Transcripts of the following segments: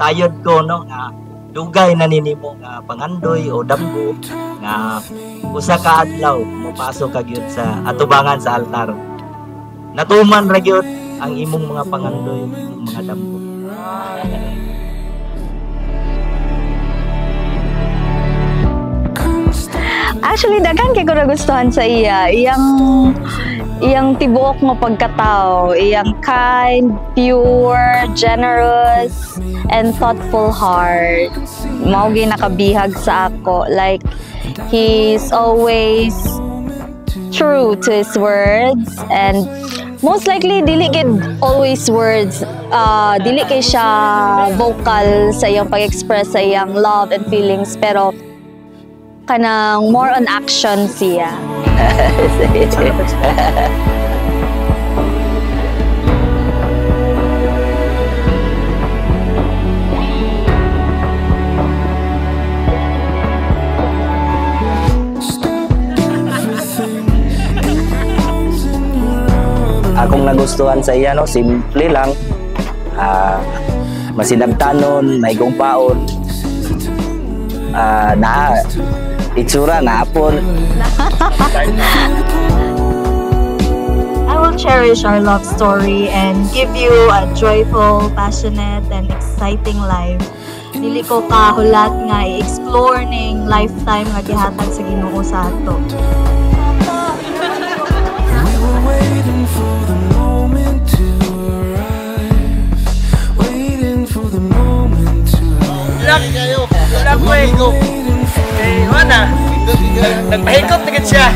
sayod ko no nga dugay na ninimo nga pangandoy o damgo nga usa ka adlaw mopasok ka gyud sa atubangan sa altar. Natuman ra gyud ang imong mga pangandoy, imong mga damgo. Actually, daghan kay ko nagustuhan sa iya. Iyang tibuok mo pagkatao. Iyang kind, pure, generous, and thoughtful heart. Mao gyud nakabihag sa ako. Like, he's always true to his words, and most likely dili gid always words. Dili kay siya vocal sa iyang pag-express sa iyang love and feelings, pero kanang more on action siya. Akong nagustuhan sa iya no, simple lang. Masinabtanon, may paon. Na itsura na apon. I will cherish our love story and give you a joyful, passionate, and exciting life. Dili ko kahulat nga i-explore ning lifetime nga gihatag sa Ginoo sa ato. Wala ko eh. Eh, mana? Nagpahikot na gid siya.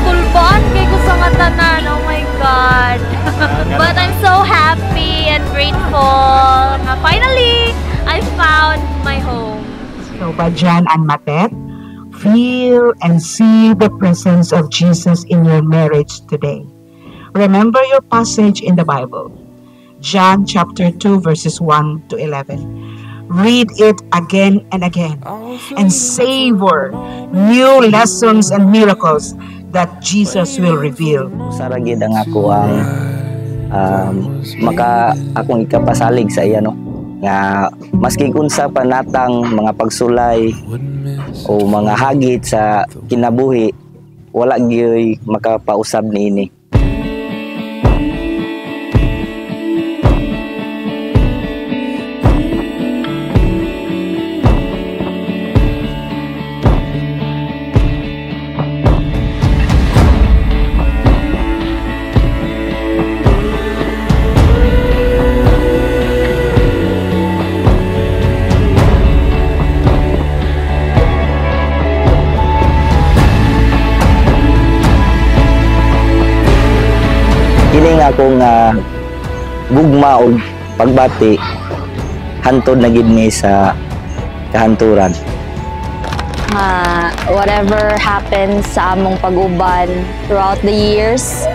Kulbaan kay ko sa nga tanan. Oh my God. But I'm so happy and grateful. Finally, I found my home. So, Bajan and Matet, feel and see the presence of Jesus in your marriage today. Remember your passage in the Bible, John chapter 2, verses 1 to 11. Read it again and again and savor new lessons and miracles that Jesus will reveal. Saragid ang ako ang akong ikapasalig sa iya no, nga maski kunsa pa natang mga pagsulay o mga hagit sa kinabuhi, wala gyud makapausab niini. Kini nga akong gugma o pagbati hantod na gid ni sa kahanturan. Whatever happens sa among pag-uban throughout the years,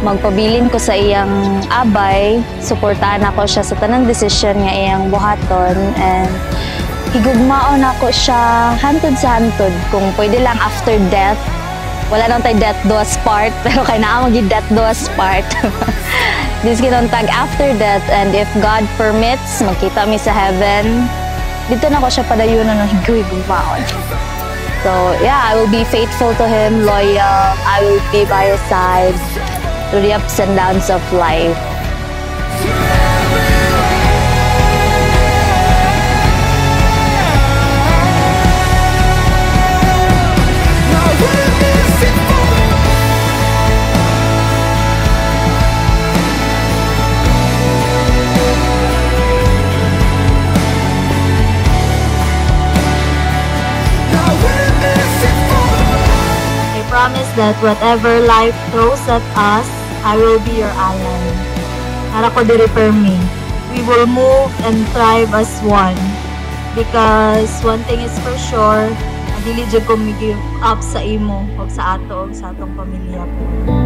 magpabilin ko sa iyang abay, suportahan ako siya sa tanang desisyon nga iyang buhaton, and higugmaon ako siya hantod sa hantod. Kung pwede lang after death, wala nang tayo death do us part, pero kay naa maging death do us part. This tag after death, and if God permits, magkita mi sa heaven, dito na ko siya padayunan ng higugmaon. So yeah, I will be faithful to Him, loyal. I will be by His side through the ups and downs of life. Promise that whatever life throws at us, I will be your ally. Para ko di-refer me. We will move and thrive as one. Because one thing is for sure, ang dili jud ko mi-give up sa imo o sa ato o sa atong pamilya po.